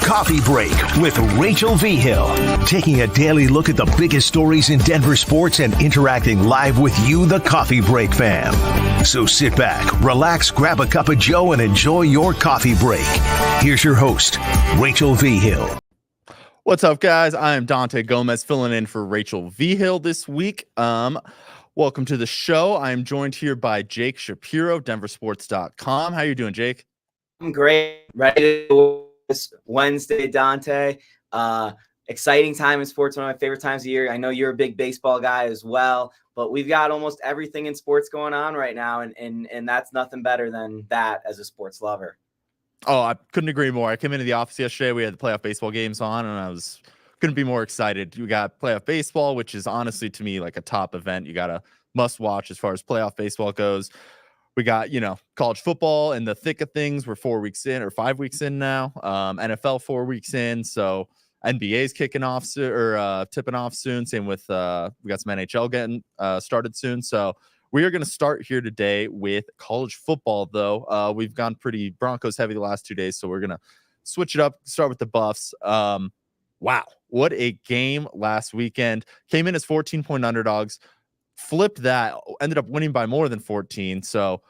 Coffee Break with Rachel V. Hill, taking a daily look at the biggest stories in Denver sports and interacting live with you, the Coffee Break fam. So sit back, relax, grab a cup of joe, and enjoy your coffee break. Here's your host, Rachel V. Hill. What's up, guys? I am Dante Gomez, filling in for Rachel V. Hill this week. Welcome to the show. I am joined here by Jake Shapiro, denversports.com. How you doing, Jake? I'm great. Ready to do this Wednesday, Dante. Exciting time in sports, one of my favorite times of year. I know you're a big baseball guy as well, but we've got almost everything in sports going on right now, and that's nothing better than that as a sports lover. Oh, I couldn't agree more. I came into the office yesterday. We had the playoff baseball games on, and I couldn't be more excited. We got playoff baseball, which is honestly to me like a top event. You got a must watch as far as playoff baseball goes. We got, college football in the thick of things. We're 4 weeks in or 5 weeks in now. NFL 4 weeks in. So NBA's kicking off soon or tipping off soon. Same with we got some NHL getting started soon. So we are going to start here today with college football, though. We've gone pretty Broncos heavy the last 2 days, so we're going to switch it up, start with the Buffs. Wow, what a game last weekend. Came in as 14-point underdogs, flipped that, ended up winning by more than 14. So,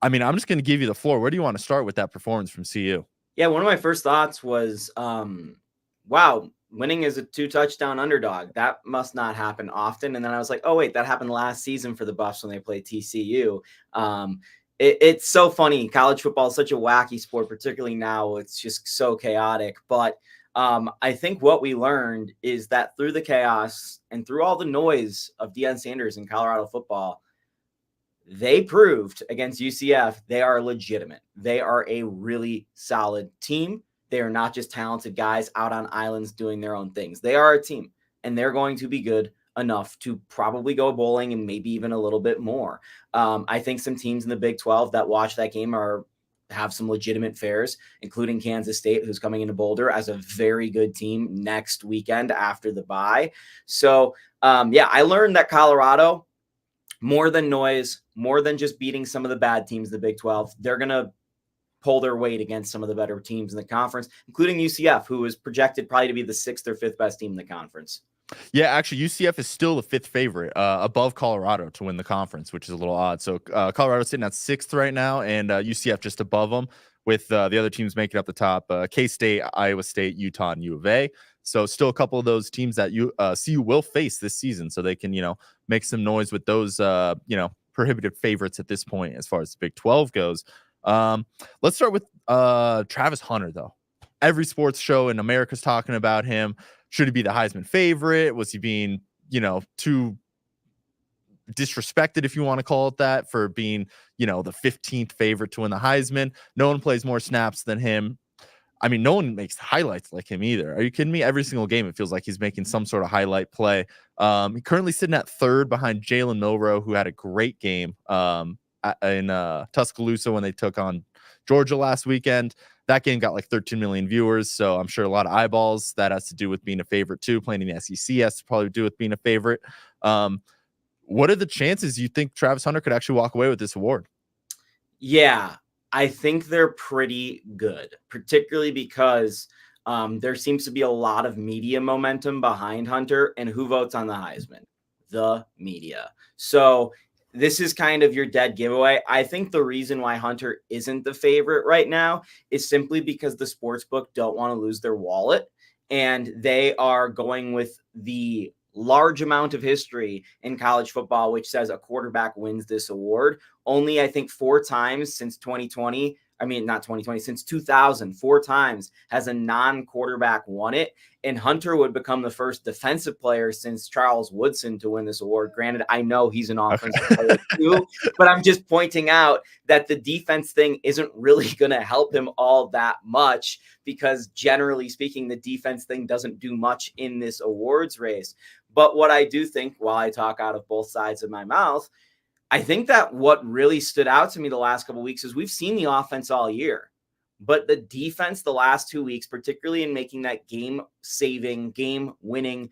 I'm just going to give you the floor. Where do you want to start with that performance from CU? Yeah, one of my first thoughts was, wow, winning as a 2-touchdown underdog. That must not happen often. And then I was like, oh, wait, that happened last season for the Buffs when they played TCU. It's so funny. College football is such a wacky sport, particularly now. It's just so chaotic. But I think what we learned is that through the chaos and through all the noise of Deion Sanders in Colorado football, they proved against UCF they are legitimate. They are a really solid team. They are not just talented guys out on islands doing their own things. They are a team, and they're going to be good enough to probably go bowling and maybe even a little bit more. I think some teams in the Big 12 that watch that game have some legitimate fares, including Kansas State, who's coming into Boulder as a very good team next weekend after the bye. So, I learned that Colorado, more than noise, more than just beating some of the bad teams in the Big 12, they're going to pull their weight against some of the better teams in the conference, including UCF, who is projected probably to be the 6th or 5th best team in the conference. Yeah, actually, UCF is still the 5th favorite above Colorado to win the conference, which is a little odd. So Colorado's sitting at 6th right now, and UCF just above them, with the other teams making up the top, K-State, Iowa State, Utah, and U of A. So still a couple of those teams that CU will face this season, so they can, make some noise with those, prohibitive favorites at this point as far as the Big 12 goes. Let's start with Travis Hunter, though. Every sports show in America's talking about him. Should he be the Heisman favorite? Was he being, too disrespected, if you want to call it that, for being, the 15th favorite to win the Heisman? No one plays more snaps than him. No one makes highlights like him either. Are you kidding me? Every single game, it feels like he's making some sort of highlight play. Currently sitting at 3rd behind Jalen Milroe, who had a great game in Tuscaloosa when they took on Georgia last weekend. That game got like 13 million viewers, so I'm sure a lot of eyeballs. That has to do with being a favorite too. Playing in the SEC has to probably do with being a favorite. What are the chances you think Travis Hunter could actually walk away with this award? Yeah, I think they're pretty good, particularly because there seems to be a lot of media momentum behind Hunter, and who votes on the Heisman? The media. So this is kind of your dead giveaway. I think the reason why Hunter isn't the favorite right now is simply because the sportsbook don't want to lose their wallet, and they are going with the large amount of history in college football, which says a quarterback wins this award. Only, I think, 4 times since 2020. Not 2020, since 2000, 4 times has a non-quarterback won it. And Hunter would become the first defensive player since Charles Woodson to win this award. Granted, I know he's an offensive player too, but I'm just pointing out that the defense thing isn't really going to help him all that much, because generally speaking, the defense thing doesn't do much in this awards race. But what I do think, while I talk out of both sides of my mouth, I think that what really stood out to me the last couple of weeks is we've seen the offense all year, but the defense the last 2 weeks, particularly in making that game-saving, game-winning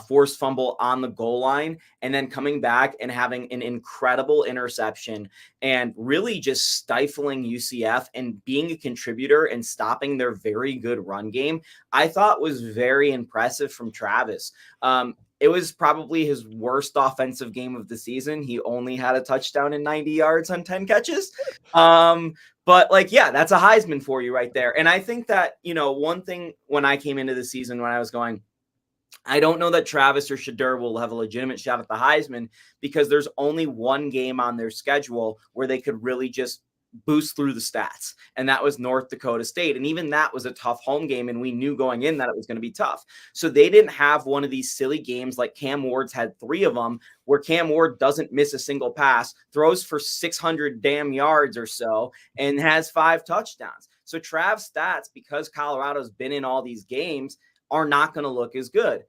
forced fumble on the goal line, and then coming back and having an incredible interception and really just stifling UCF and being a contributor and stopping their very good run game, I thought was very impressive from Travis. It was probably his worst offensive game of the season. He only had a touchdown and 90 yards on 10 catches. But like, yeah, that's a Heisman for you right there. And I think that, one thing when I came into the season, when I was going, I don't know that Travis or Shadur will have a legitimate shot at the Heisman because there's only one game on their schedule where they could really just boost through the stats. And that was North Dakota State. And even that was a tough home game. And we knew going in that it was going to be tough. So they didn't have one of these silly games like Cam Ward's had 3 of them where Cam Ward doesn't miss a single pass, throws for 600 damn yards or so, and has 5 touchdowns. So Trav's stats, because Colorado's been in all these games, are not going to look as good.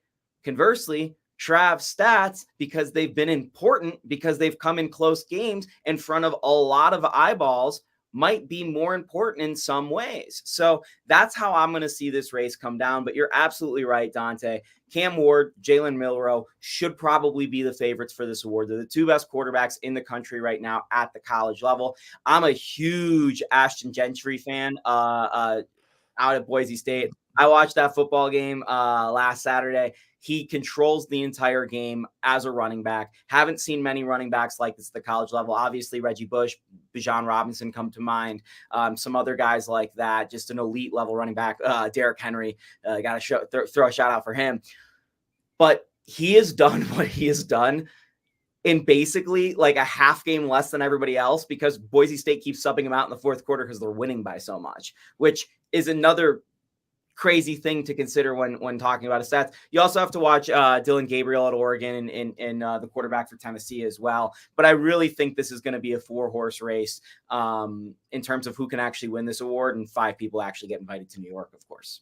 Conversely, Trav's stats, because they've been important, because they've come in close games in front of a lot of eyeballs, might be more important in some ways. So that's how I'm going to see this race come down. But you're absolutely right, Dante. Cam Ward, Jalen Milroe should probably be the favorites for this award. They're the 2 best quarterbacks in the country right now at the college level. I'm a huge Ashton Gentry fan out at Boise State. I watched that football game last Saturday. He controls the entire game as a running back. Haven't seen many running backs like this at the college level. Obviously, Reggie Bush, Bijan Robinson come to mind. Some other guys like that, just an elite level running back. Derrick Henry, got to throw a shout out for him. But he has done what he has done in basically like a half game less than everybody else because Boise State keeps subbing him out in the fourth quarter because they're winning by so much, which is another crazy thing to consider when talking about his stats. You also have to watch Dylan Gabriel at Oregon and the quarterback for Tennessee as well. But I really think this is going to be a 4-horse race in terms of who can actually win this award, and 5 people actually get invited to New York, of course.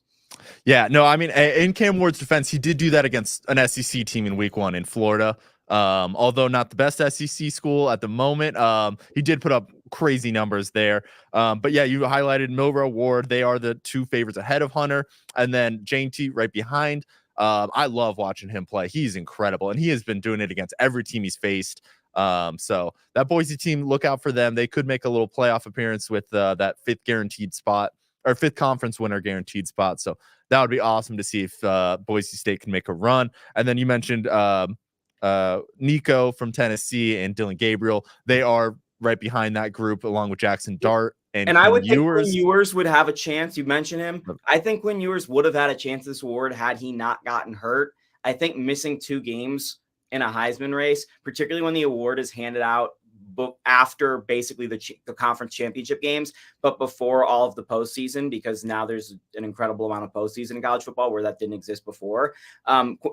Yeah, no, I mean, in Cam Ward's defense, he did do that against an SEC team in week 1 in Florida. Although not the best SEC school at the moment, he did put up crazy numbers there. But yeah, you highlighted Milroe, Ward. They are the 2 favorites ahead of Hunter, and then J&T right behind. I love watching him play. He's incredible, and he has been doing it against every team he's faced. So that Boise team, look out for them. They could make a little playoff appearance with that 5th guaranteed spot or 5th conference winner guaranteed spot. So that would be awesome to see if Boise State can make a run. And then you mentioned Nico from Tennessee and Dylan Gabriel. They are right behind that group along with Jackson Dart and I would think Quinn Ewers would have a chance. You mentioned him. I think Quinn Ewers would have had a chance this award had he not gotten hurt. I think missing 2 games in a Heisman race, particularly when the award is handed out after basically the conference championship games, but before all of the postseason, because now there's an incredible amount of postseason in college football where that didn't exist before.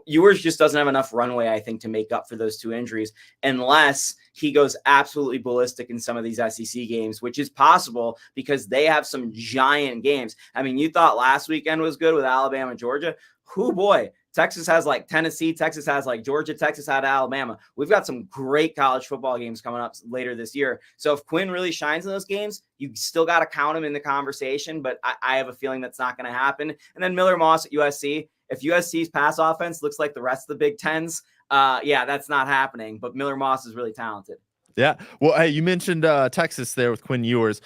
Ewers just doesn't have enough runway, I think, to make up for those 2 injuries, unless he goes absolutely ballistic in some of these SEC games, which is possible because they have some giant games. I mean, you thought last weekend was good with Alabama and Georgia. Oh boy. Texas has like Tennessee. Texas has like Georgia. Texas had Alabama. We've got some great college football games coming up later this year. So if Quinn really shines in those games, you still got to count him in the conversation, but I have a feeling that's not going to happen. And then Miller Moss at USC. If USC's pass offense looks like the rest of the Big Tens, yeah, that's not happening. But Miller Moss is really talented. Yeah. Well, hey, you mentioned Texas there with Quinn Ewers.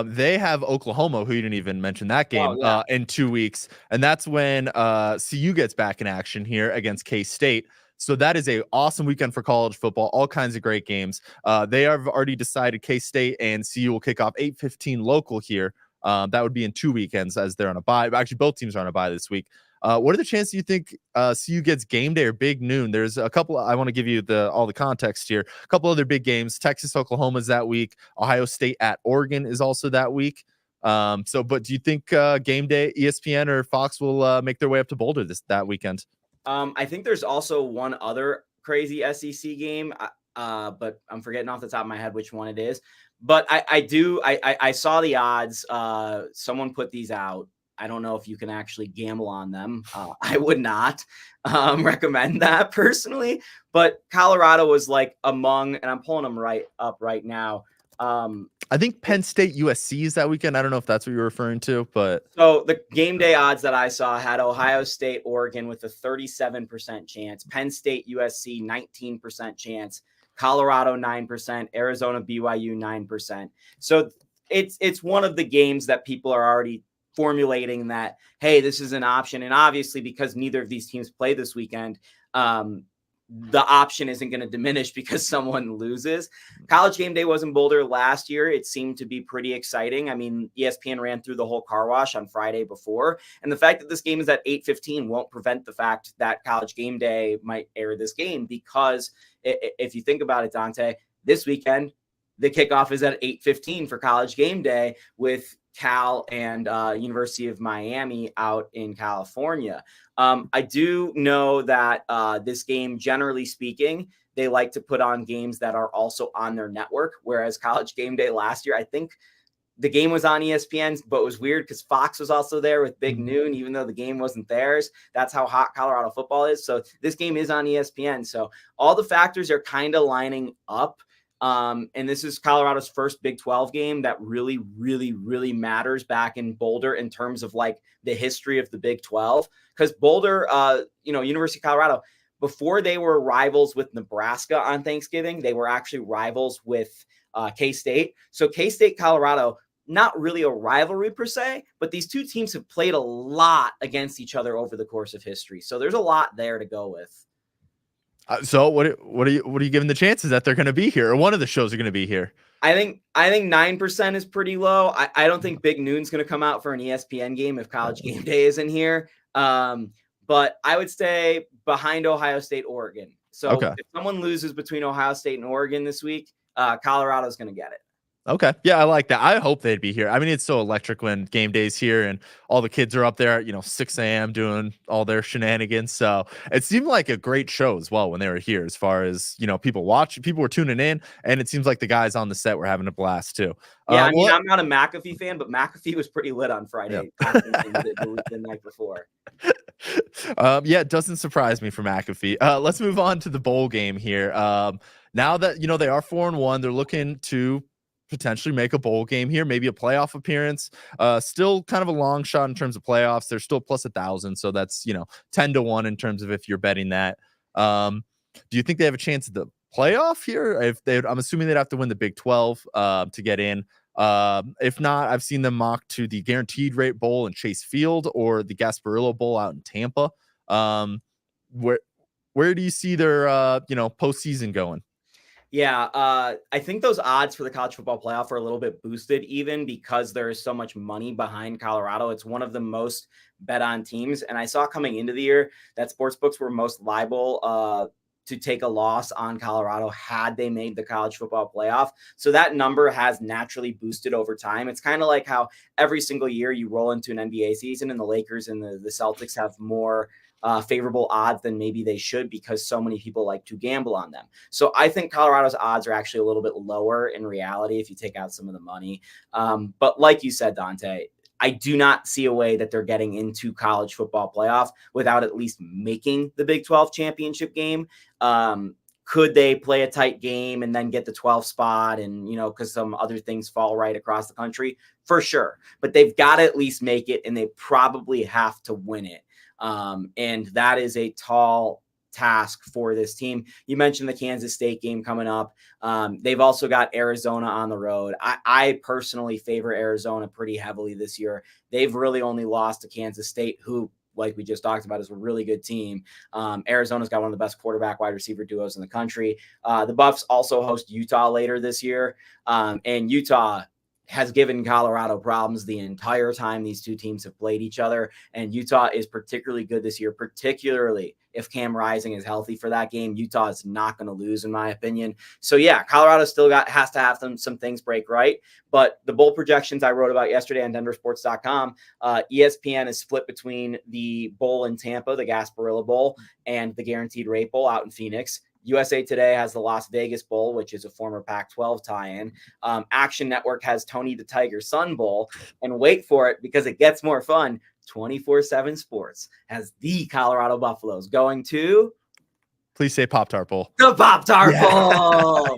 They have Oklahoma, who you didn't even mention that game, in 2 weeks. And that's when CU gets back in action here against K-State. So that is a awesome weekend for college football. All kinds of great games. They have already decided K-State and CU will kick off 8:15 local here. That would be in 2 weekends as they're on a bye. Actually, both teams are on a bye this week. What are the chances you think CU gets game day or big noon? There's a couple. I want to give you all the context here. A couple other big games. Texas, Oklahoma is that week. Ohio State at Oregon is also that week. But do you think game day, ESPN or Fox will make their way up to Boulder that weekend? I think there's also one other crazy SEC game, but I'm forgetting off the top of my head which one it is. But I saw the odds. Someone put these out. I don't know if you can actually gamble on them. I would not recommend that personally, but Colorado was like and I'm pulling them right up right now. I think Penn State USC is that weekend. I don't know if that's what you're referring to, but so the game day odds that I saw had Ohio State, Oregon with a 37% chance, Penn State USC 19% chance, Colorado 9%, Arizona BYU 9%. So it's one of the games that people are already formulating that, hey, this is an option. And obviously, because neither of these teams play this weekend, the option isn't going to diminish because someone loses. College game day was in Boulder last year. It seemed to be pretty exciting. I mean, ESPN ran through the whole car wash on Friday before. And the fact that this game is at 8:15 won't prevent the fact that College game day might air this game, because if you think about it, Dante, this weekend, the kickoff is at 8:15 for College game day with Cal and University of Miami out in California. I do know that this game, generally speaking, they like to put on games that are also on their network, whereas College game day last year, I think the game was on ESPN, but it was weird because Fox was also there with Big Noon, even though the game wasn't theirs. That's how hot Colorado football is. So this game is on ESPN. So all the factors are kind of lining up. And this is Colorado's first Big 12 game that really, really, really matters back in Boulder in terms of like the history of the Big 12. Because Boulder, University of Colorado, before they were rivals with Nebraska on Thanksgiving, they were actually rivals with K-State. So K-State, Colorado, not really a rivalry per se, but these two teams have played a lot against each other over the course of history. So there's a lot there to go with. So what are you giving the chances that they're going to be here, or one of the shows are going to be here? I think 9% is pretty low. I don't think Big Noon's going to come out for an ESPN game if College game day isn't here. But I would stay behind Ohio State, Oregon. So if someone loses between Ohio State and Oregon this week, Colorado's going to get it. Okay. Yeah, I like that. I hope they'd be here. I mean, it's so electric when game day's here and all the kids are up there at, 6 a.m. doing all their shenanigans. So it seemed like a great show as well when they were here, as far as, people were tuning in, and it seems like the guys on the set were having a blast too. Yeah, I'm not a McAfee fan, but McAfee was pretty lit on Friday the night before. It doesn't surprise me for McAfee. Let's move on to the bowl game here. Now that, they are 4-1, they're looking to potentially make a bowl game here, maybe a playoff appearance. Still kind of a long shot in terms of playoffs. They're still plus 1,000, so that's 10-1 in terms of if you're betting that. Do you think they have a chance at the playoff here? I'm assuming they'd have to win the Big 12 to get in. If not, I've seen them mock to the Guaranteed Rate Bowl in Chase Field or the Gasparilla Bowl out in Tampa. Where do you see their postseason going? Yeah, I think those odds for the college football playoff are a little bit boosted, even because there is so much money behind Colorado. It's one of the most bet on teams. And I saw coming into the year that sportsbooks were most liable to take a loss on Colorado had they made the college football playoff. So that number has naturally boosted over time. It's kind of like how every single year you roll into an NBA season and the Lakers and the Celtics have more favorable odds than maybe they should, because so many people like to gamble on them. So I think Colorado's odds are actually a little bit lower in reality if you take out some of the money. But like you said, Dante, I do not see a way that they're getting into college football playoff without at least making the Big 12 championship game. Could they play a tight game and then get the 12th spot and, because some other things fall right across the country? For sure. But they've got to at least make it, and they probably have to win it. And that is a tall task for this team. You mentioned the Kansas State game coming up. They've also got Arizona on the road. I personally favor Arizona pretty heavily this year. They've really only lost to Kansas State, who, like we just talked about, is a really good team. Arizona's got one of the best quarterback wide receiver duos in the country. The Buffs also host Utah later this year. And Utah has given Colorado problems the entire time these two teams have played each other. And Utah is particularly good this year, particularly if Cam Rising is healthy for that game. Utah is not going to lose, in my opinion. So yeah, Colorado still has to have some things break right. But the bowl projections I wrote about yesterday on denversports.com, ESPN is split between the bowl in Tampa, the Gasparilla Bowl, and the Guaranteed Rate Bowl out in Phoenix. USA Today has the Las Vegas Bowl, which is a former Pac-12 tie-in. Action Network has Tony the Tiger Sun Bowl. And wait for it, because it gets more fun, 24/7 Sports has the Colorado Buffaloes going to... Please say Pop-Tart Bowl. The Pop-Tart Bowl!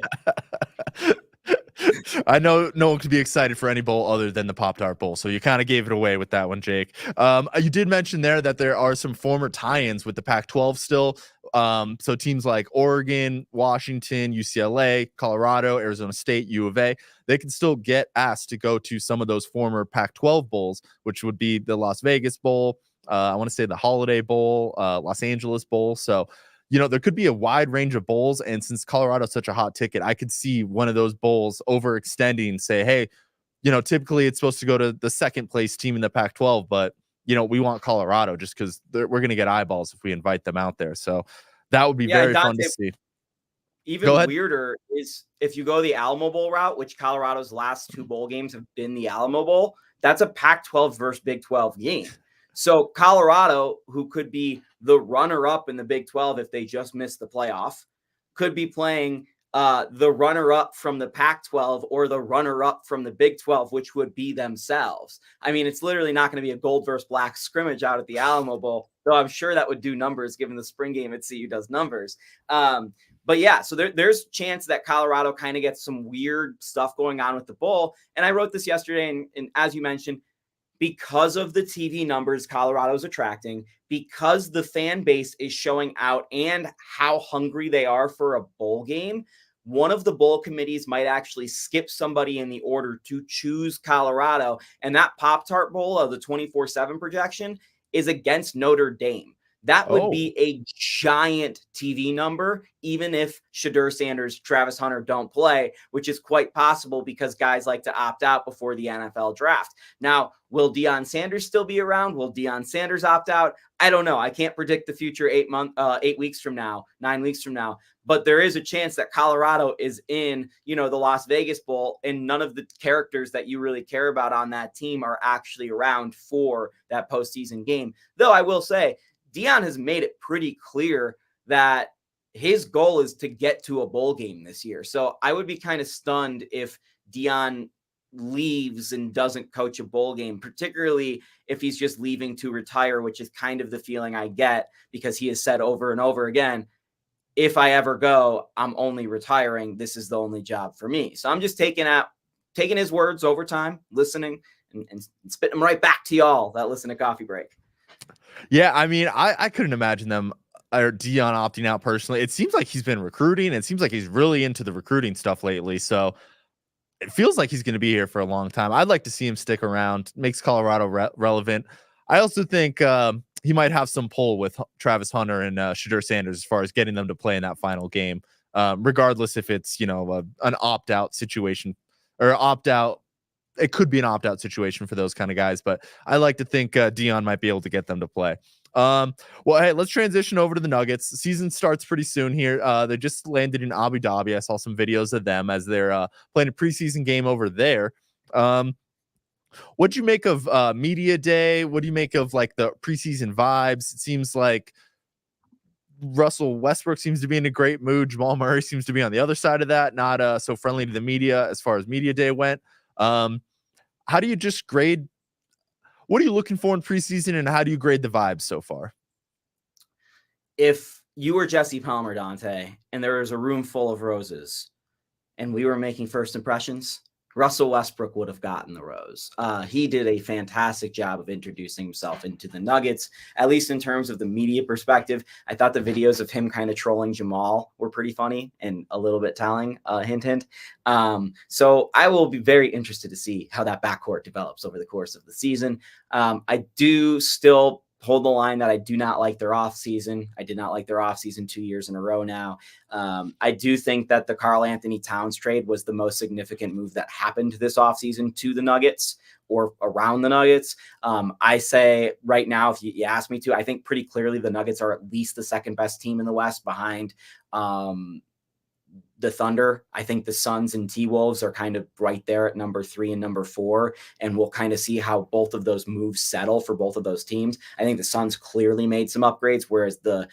I know no one could be excited for any bowl other than the Pop-Tart Bowl, so you kind of gave it away with that one, Jake. You did mention there that there are some former tie-ins with the Pac-12 still. So teams like Oregon, Washington, UCLA, Colorado, Arizona State, U of A, they can still get asked to go to some of those former Pac-12 bowls, which would be the Las Vegas Bowl, I want to say the Holiday Bowl, Los Angeles Bowl. So there could be a wide range of bowls. And since Colorado's such a hot ticket, I could see one of those bowls overextending, say, hey, typically it's supposed to go to the second place team in the Pac-12, but, we want Colorado just because we're going to get eyeballs if we invite them out there. So that would be very fun to see. Even weirder is if you go the Alamo Bowl route, which Colorado's last 2 bowl games have been the Alamo Bowl, that's a Pac-12 versus Big 12 game. So Colorado, who could be the runner-up in the Big 12 if they just missed the playoff, could be playing the runner-up from the Pac-12 or the runner-up from the Big 12, which would be themselves. I mean, it's literally not going to be a gold versus black scrimmage out at the Alamo Bowl, though I'm sure that would do numbers given the spring game at CU does numbers. But yeah, so there's a chance that Colorado kind of gets some weird stuff going on with the bowl. And I wrote this yesterday, and as you mentioned, because of the TV numbers Colorado's attracting, because the fan base is showing out and how hungry they are for a bowl game, one of the bowl committees might actually skip somebody in the order to choose Colorado. And that Pop-Tart Bowl of the 24/7 projection is against Notre Dame. That would be a giant TV number, even if Shedeur Sanders, Travis Hunter don't play, which is quite possible because guys like to opt out before the NFL draft. Now, will Deion Sanders still be around? Will Deion Sanders opt out? I don't know. I can't predict the future 8 weeks from now, 9 weeks from now. But there is a chance that Colorado is in, the Las Vegas Bowl, and none of the characters that you really care about on that team are actually around for that postseason game. Though I will say, Deion has made it pretty clear that his goal is to get to a bowl game this year. So I would be kind of stunned if Deion leaves and doesn't coach a bowl game, particularly if he's just leaving to retire, which is kind of the feeling I get because he has said over and over again, if I ever go, I'm only retiring. This is the only job for me. So I'm just taking his words over time, listening and spitting them right back to y'all that listen to Coffee Break. Yeah, I mean, I couldn't imagine them or Deion opting out personally. It seems like he's been recruiting. It seems like he's really into the recruiting stuff lately. So it feels like he's going to be here for a long time. I'd like to see him stick around. Makes Colorado relevant. I also think he might have some pull with Travis Hunter and Shedeur Sanders as far as getting them to play in that final game, regardless if it's an opt-out situation or opt-out. It could be an opt-out situation for those kind of guys, but I like to think Deion might be able to get them to play. Well, hey, let's transition over to the Nuggets. The season starts pretty soon here. They just landed in Abu Dhabi. I saw some videos of them as they're playing a preseason game over there. What'd you make of media day? What do you make of like the preseason vibes? It seems like Russell Westbrook seems to be in a great mood. Jamal Murray seems to be on the other side of that, not so friendly to the media as far as media day went. How do you just grade? What are you looking for in preseason, and how do you grade the vibes so far? If you were Jesse Palmer, Dante, and there was a room full of roses, and we were making first impressions, Russell Westbrook would have gotten the rose. He did a fantastic job of introducing himself into the Nuggets, at least in terms of the media perspective. I thought the videos of him kind of trolling Jamal were pretty funny and a little bit telling, hint, hint. So I will be very interested to see how that backcourt develops over the course of the season. I do still hold the line that I do not like their offseason. I did not like their offseason 2 years in a row now. I do think that the Karl Anthony Towns trade was the most significant move that happened this offseason to the Nuggets or around the Nuggets. I say right now, if you ask me to, I think pretty clearly the Nuggets are at least the second best team in the West behind the Thunder. I think the Suns and T-Wolves are kind of right there at number 3 and number 4. And we'll kind of see how both of those moves settle for both of those teams. I think the Suns clearly made some upgrades, whereas the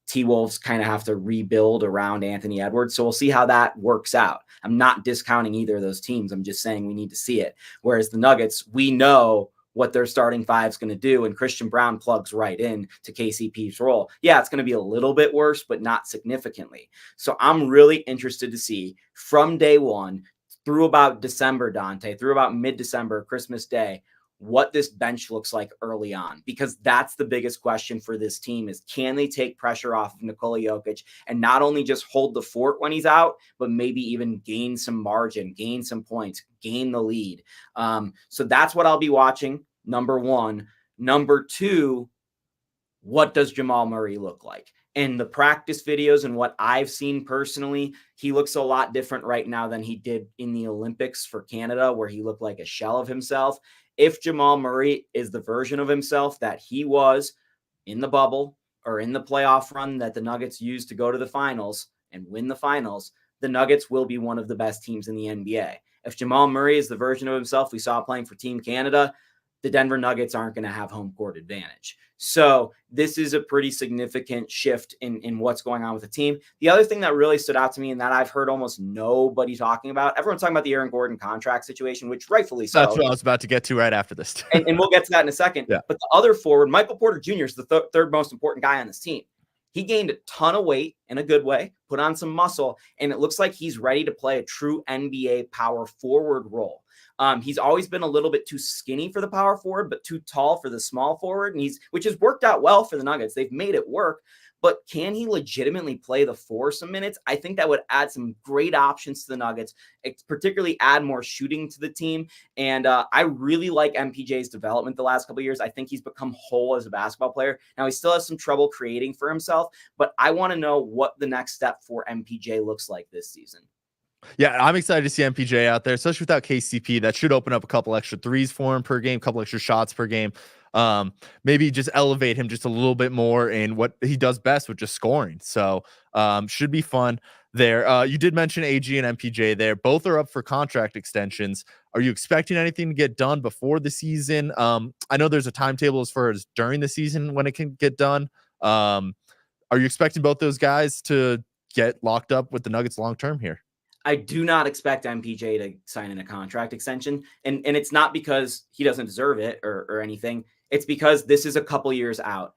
T-Wolves kind of have to rebuild around Anthony Edwards. So we'll see how that works out. I'm not discounting either of those teams. I'm just saying we need to see it. Whereas the Nuggets, we know what their starting five is going to do, and Christian Brown plugs right in to KCP's role. Yeah, it's going to be a little bit worse, but not significantly. So I'm really interested to see from day one, through about December, Dante, through about mid-December, Christmas Day, what this bench looks like early on, because that's the biggest question for this team is, can they take pressure off of Nikola Jokic and not only just hold the fort when he's out, but maybe even gain some margin, gain some points, gain the lead. So that's what I'll be watching. Number one. Number two, what does Jamal Murray look like? In the practice videos and what I've seen personally, he looks a lot different right now than he did in the Olympics for Canada, where he looked like a shell of himself. If Jamal Murray is the version of himself that he was in the bubble or in the playoff run that the Nuggets used to go to the finals and win the finals, the Nuggets will be one of the best teams in the NBA. If Jamal Murray is the version of himself we saw playing for Team Canada, the Denver Nuggets aren't going to have home court advantage. So this is a pretty significant shift in what's going on with the team. The other thing that really stood out to me and that I've heard almost nobody talking about, everyone's talking about the Aaron Gordon contract situation, which rightfully so. That's what I was about to get to right after this. and we'll get to that in a second. Yeah. But the other forward, Michael Porter Jr. is the third most important guy on this team. He gained a ton of weight in a good way, put on some muscle, and it looks like he's ready to play a true NBA power forward role. He's always been a little bit too skinny for the power forward, but too tall for the small forward, and which has worked out well for the Nuggets. They've made it work, but can he legitimately play the 4 some minutes? I think that would add some great options to the Nuggets, particularly add more shooting to the team. And I really like MPJ's development the last couple of years. I think he's become whole as a basketball player. Now, he still has some trouble creating for himself, but I want to know what the next step for MPJ looks like this season. Yeah, I'm excited to see MPJ out there, especially without KCP. That should open up a couple extra threes for him per game, a couple extra shots per game. Maybe just elevate him just a little bit more in what he does best, with just scoring. So should be fun there. You did mention AG and MPJ there. Both are up for contract extensions. Are you expecting anything to get done before the season? I know there's a timetable as far as during the season when it can get done. Are you expecting both those guys to get locked up with the Nuggets long-term here? I do not expect MPJ to sign in a contract extension. And it's not because he doesn't deserve it or anything. It's because this is a couple years out.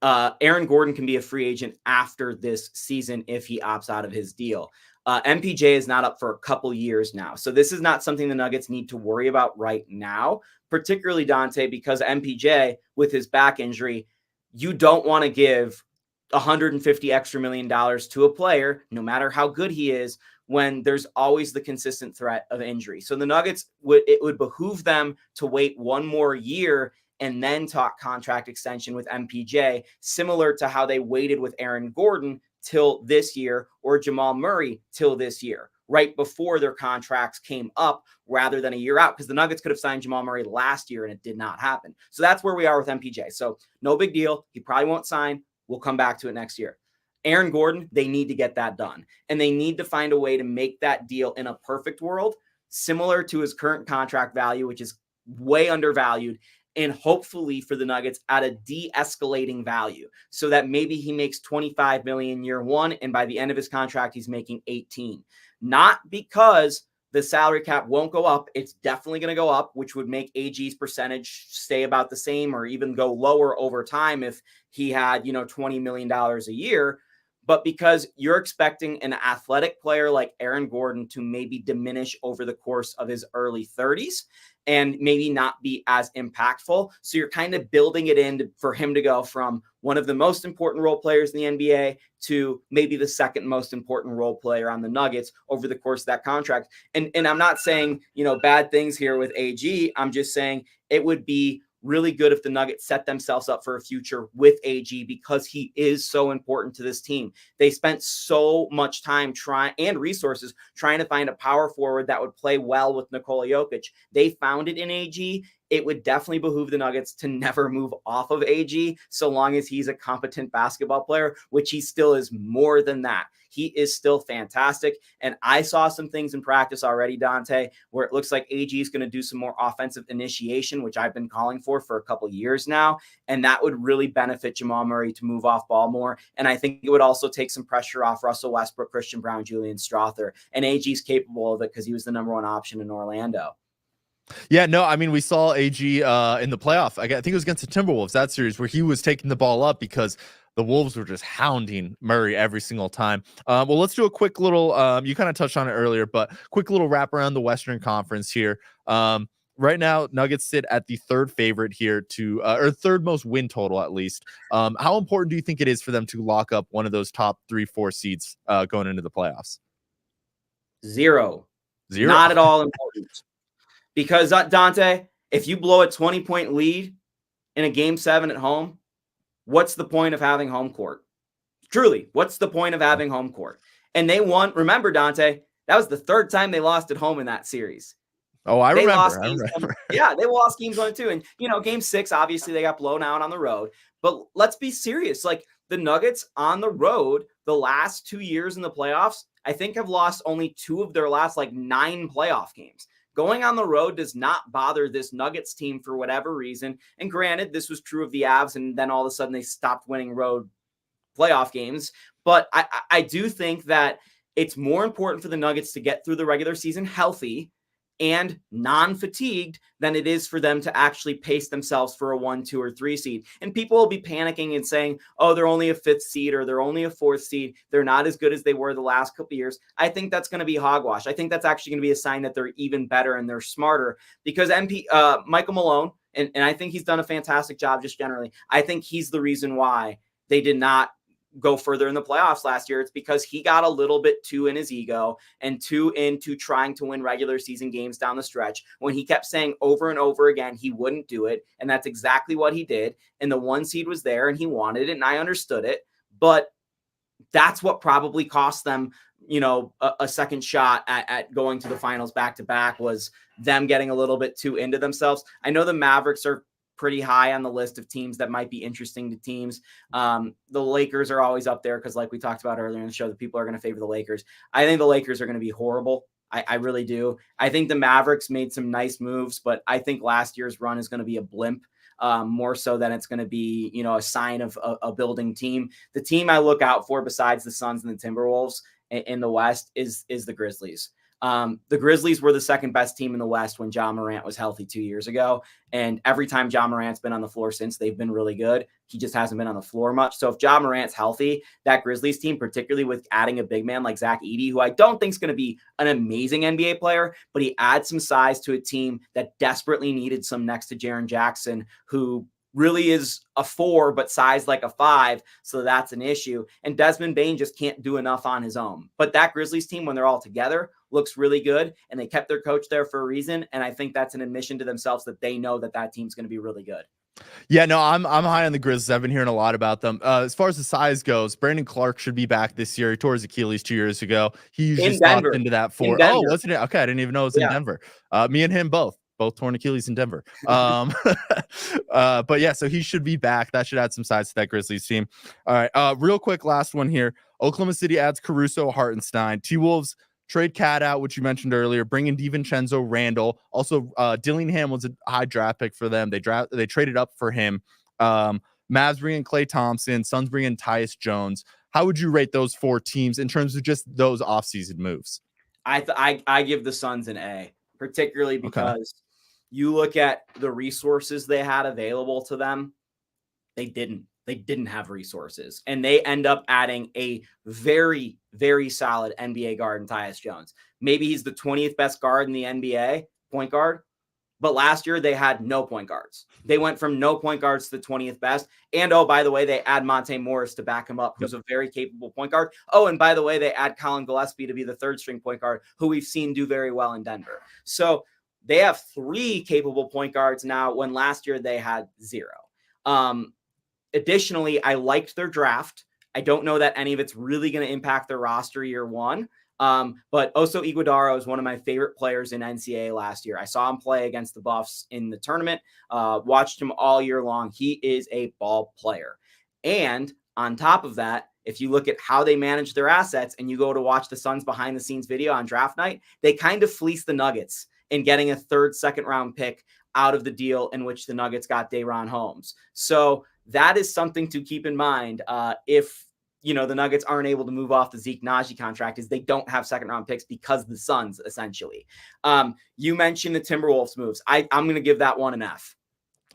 Aaron Gordon can be a free agent after this season if he opts out of his deal. MPJ is not up for a couple years now. So this is not something the Nuggets need to worry about right now, particularly Dante, because MPJ, with his back injury, you don't want to give $150 extra million to a player, no matter how good he is, when there's always the consistent threat of injury. So the Nuggets, it would behoove them to wait one more year and then talk contract extension with MPJ, similar to how they waited with Aaron Gordon till this year, or Jamal Murray till this year, right before their contracts came up, rather than a year out, because the Nuggets could have signed Jamal Murray last year and it did not happen. So that's where we are with MPJ. So no big deal. He probably won't sign. We'll come back to it next year. Aaron Gordon, they need to get that done. And they need to find a way to make that deal in a perfect world, similar to his current contract value, which is way undervalued, and hopefully for the Nuggets at a de-escalating value, so that maybe he makes $25 million year one, and by the end of his contract, he's making 18. Not because the salary cap won't go up. It's definitely going to go up, which would make AG's percentage stay about the same or even go lower over time if he had, $20 million a year. But because you're expecting an athletic player like Aaron Gordon to maybe diminish over the course of his early 30s and maybe not be as impactful. So you're kind of building it in for him to go from one of the most important role players in the NBA to maybe the second most important role player on the Nuggets over the course of that contract. And I'm not saying, bad things here with AG. I'm just saying it would be really good if the Nuggets set themselves up for a future with AG, because he is so important to this team. They spent so much time and resources trying to find a power forward that would play well with Nikola Jokic. They found it in AG. It would definitely behoove the Nuggets to never move off of AG, so long as he's a competent basketball player, which he still is more than that. He is still fantastic. And I saw some things in practice already, Dante, where it looks like AG is going to do some more offensive initiation, which I've been calling for a couple of years now. And that would really benefit Jamal Murray to move off ball more. And I think it would also take some pressure off Russell Westbrook, Christian Brown, Julian Strawther. And AG is capable of it because he was the number one option in Orlando. Yeah, no, I mean, we saw AG in the playoff. I think it was against the Timberwolves, that series, where he was taking the ball up because the Wolves were just hounding Murray every single time. Well, let's do a quick little, you kind of touched on it earlier, but quick little wrap around the Western Conference here. Right now, Nuggets sit at the third favorite here or third most win total, at least. How important do you think it is for them to lock up one of those top 3-4 seeds going into the playoffs? Zero. Not at all important. Because Dante, if you blow a 20-point lead in a game 7 at home, what's the point of having home court? Truly, what's the point of having home court? And they won. Remember, Dante, that was the third time they lost at home in that series. Oh, I remember. Yeah, they lost games 1 and 2. And, game 6, obviously, they got blown out on the road. But let's be serious. Like, the Nuggets on the road, the last 2 years in the playoffs, I think have lost only 2 of their last, 9 playoff games. Going on the road does not bother this Nuggets team for whatever reason. And granted, this was true of the Avs, and then all of a sudden they stopped winning road playoff games. But I do think that it's more important for the Nuggets to get through the regular season healthy and non-fatigued than it is for them to actually pace themselves for a 1, 2, or 3 seed. And people will be panicking and saying, oh, they're only a 5th seed or they're only a 4th seed. They're not as good as they were the last couple of years. I think that's going to be hogwash. I think that's actually going to be a sign that they're even better and they're smarter because Michael Malone, and I think he's done a fantastic job just generally. I think he's the reason why they did not go further in the playoffs last year. It's because he got a little bit too in his ego and too into trying to win regular season games down the stretch when he kept saying over and over again he wouldn't do it. And that's exactly what he did. And the 1 seed was there and he wanted it and I understood it. But that's what probably cost them, a second shot at going to the finals back to back was them getting a little bit too into themselves. I know the Mavericks are pretty high on the list of teams that might be interesting to teams. The Lakers are always up there because like we talked about earlier in the show, the people are going to favor the Lakers. I think the Lakers are going to be horrible. I really do. I think the Mavericks made some nice moves, but I think last year's run is going to be a blimp. More so than it's going to be, a sign of a building team. The team I look out for besides the Suns and the Timberwolves in the West is the Grizzlies. The Grizzlies were the second best team in the West when Ja Morant was healthy 2 years ago. And every time Ja Morant's been on the floor since, they've been really good. He just hasn't been on the floor much. So if Ja Morant's healthy, that Grizzlies team, particularly with adding a big man like Zach Edey, who I don't think is going to be an amazing NBA player, but he adds some size to a team that desperately needed some next to Jaren Jackson, who really is a 4, but sized like a 5. So that's an issue. And Desmond Bane just can't do enough on his own. But that Grizzlies team, when they're all together, looks really good. And they kept their coach there for a reason. And I think that's an admission to themselves that they know that team's going to be really good. Yeah, no, I'm high on the Grizzlies. I've been hearing a lot about them. As far as the size goes, Brandon Clark should be back this year. He tore his Achilles 2 years ago. He usually stopped into that 4. Oh, wasn't it? Okay, I didn't even know it was in Denver. Me and him both torn Achilles in Denver. But yeah, so he should be back. That should add some size to that Grizzlies team. All right, real quick, last one here. Oklahoma City adds Caruso, Hartenstein. T-Wolves trade Cat out, which you mentioned earlier, bring in DiVincenzo, Randall. Also, Dillingham was a high draft pick for them. They traded up for him. Mavs bring in Klay Thompson. Suns bring in Tyus Jones. How would you rate those 4 teams in terms of just those offseason moves? I give the Suns an A, particularly because you look at the resources they had available to them. They didn't have resources, and they end up adding a very, very solid NBA guard in Tyus Jones. Maybe he's the 20th best guard in the NBA, point guard, but last year they had no point guards. They went from no point guards to the 20th best. And oh, by the way, they add Monte Morris to back him up, who's a very capable point guard. Oh, and by the way, they add Colin Gillespie to be the 3rd string point guard, who we've seen do very well in Denver. So they have 3 capable point guards now when last year they had 0. Additionally, I liked their draft. I don't know that any of it's really going to impact their roster year 1. But Oso Iguodala is one of my favorite players in NCAA last year. I saw him play against the Buffs in the tournament, watched him all year long. He is a ball player. And on top of that, if you look at how they manage their assets and you go to watch the Suns behind the scenes video on draft night, they kind of fleeced the Nuggets in getting a 3rd, 2nd round pick out of the deal in which the Nuggets got Day'Ron Holmes. So that is something to keep in mind. If the Nuggets aren't able to move off the Zeke Najee contract is they don't have second round picks because the Suns, essentially. You mentioned the Timberwolves moves. I'm going to give that one an F.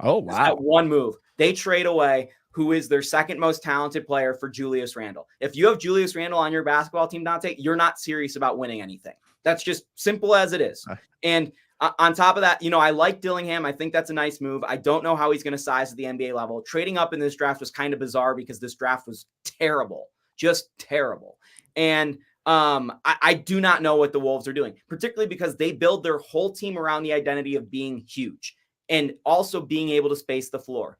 Oh, wow. That one move. They trade away who is their second most talented player for Julius Randle. If you have Julius Randle on your basketball team, Dante, you're not serious about winning anything. That's just simple as it is. And on top of that, I like Dillingham. I think that's a nice move. I don't know how he's going to size at the NBA level. Trading up in this draft was kind of bizarre because this draft was terrible, just terrible. And I do not know what the Wolves are doing, particularly because they build their whole team around the identity of being huge and also being able to space the floor.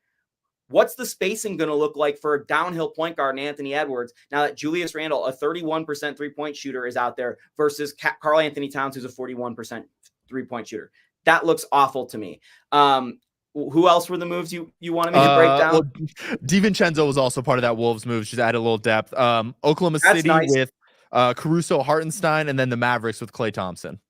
What's the spacing going to look like for a downhill point guard and Anthony Edwards now that Julius Randle, a 31% three-point shooter, is out there versus Karl Anthony Towns, who's a 41% three-point shooter? That looks awful to me. Who else were the moves you wanted me to break down? Well, DiVincenzo was also part of that Wolves move. Just added a little depth. Oklahoma City with Caruso, Hartenstein, and then the Mavericks with Klay Thompson.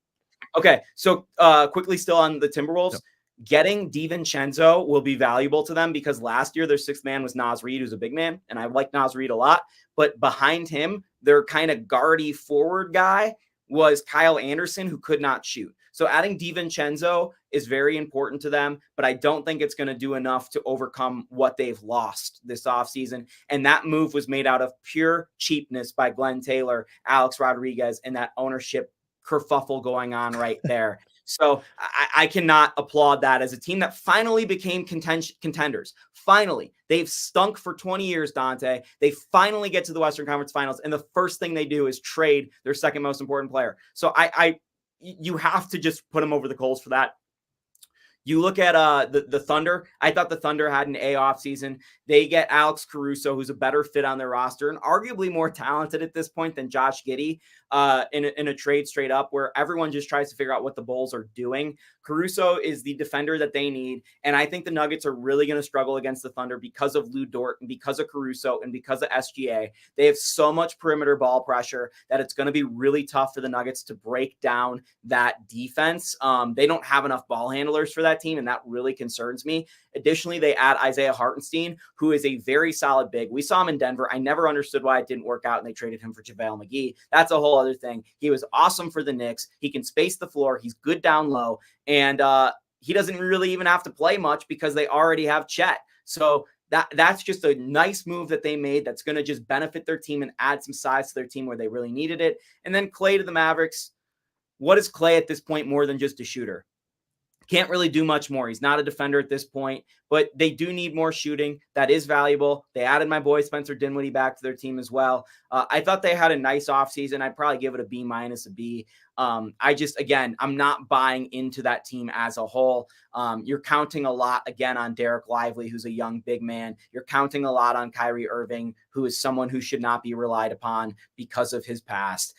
Okay, so quickly still on the Timberwolves. Yep. Getting DiVincenzo will be valuable to them because last year their sixth man was Naz Reid, who's a big man, and I like Naz Reid a lot. But behind him, their kind of guardy forward guy was Kyle Anderson, who could not shoot. So adding DiVincenzo is very important to them, but I don't think it's going to do enough to overcome what they've lost this offseason. And that move was made out of pure cheapness by Glenn Taylor, Alex Rodriguez, and that ownership kerfuffle going on right there. So I cannot applaud that as a team that finally became contenders. Finally, they've stunk for 20 years, Dante. They finally get to the Western Conference Finals, and the first thing they do is trade their second most important player. So you have to just put them over the coals for that. You look at the Thunder. I thought the Thunder had an A offseason. They get Alex Caruso, who's a better fit on their roster and arguably more talented at this point than Josh Giddey in a trade straight up where everyone just tries to figure out what the Bulls are doing. Caruso is the defender that they need, and I think the Nuggets are really going to struggle against the Thunder because of Lou Dort and because of Caruso and because of SGA. They have so much perimeter ball pressure that it's going to be really tough for the Nuggets to break down that defense. They don't have enough ball handlers for that team, and that really concerns me. Additionally, they add Isaiah Hartenstein, who is a very solid big. We saw him in Denver. I never understood why it didn't work out, and they traded him for JaVale McGee. That's a whole other thing. He was awesome for the Knicks. He can space the floor. He's good down low, and he doesn't really even have to play much because they already have Chet. So that's just a nice move that they made that's going to just benefit their team and add some size to their team where they really needed it. And then Klay to the Mavericks. What is Klay at this point more than just a shooter? Can't really do much more. He's not a defender at this point, but they do need more shooting. That is valuable. They added my boy Spencer Dinwiddie back to their team as well. I thought they had a nice offseason. I'd probably give it a B-, a B. I'm not buying into that team as a whole. You're counting a lot, again, on Derek Lively, who's a young big man. You're counting a lot on Kyrie Irving, who is someone who should not be relied upon because of his past.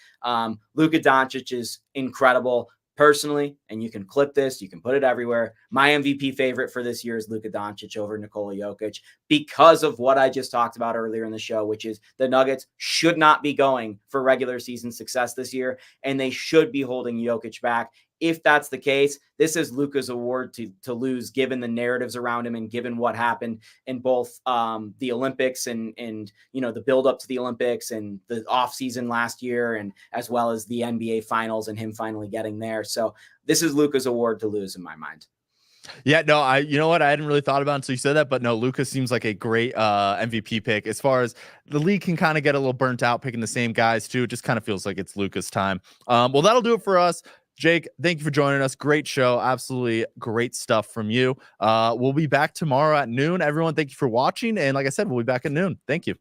Luka Doncic is incredible. Personally, and you can clip this, you can put it everywhere, my MVP favorite for this year is Luka Doncic over Nikola Jokic because of what I just talked about earlier in the show, which is the Nuggets should not be going for regular season success this year, and they should be holding Jokic back. If that's the case, this is Luka's award to lose, given the narratives around him and given what happened in both the Olympics and the build up to the Olympics and the offseason last year, and as well as the NBA Finals and him finally getting there. So this is Luka's award to lose in my mind. Yeah, no, you know what? I hadn't really thought about it until you said that, but no, Luka seems like a great MVP pick. As far as the league can kind of get a little burnt out picking the same guys too. It just kind of feels like it's Luka's time. Well, that'll do it for us. Jake, thank you for joining us. Great show. Absolutely great stuff from you. We'll be back tomorrow at noon. Everyone, thank you for watching. And like I said, we'll be back at noon. Thank you.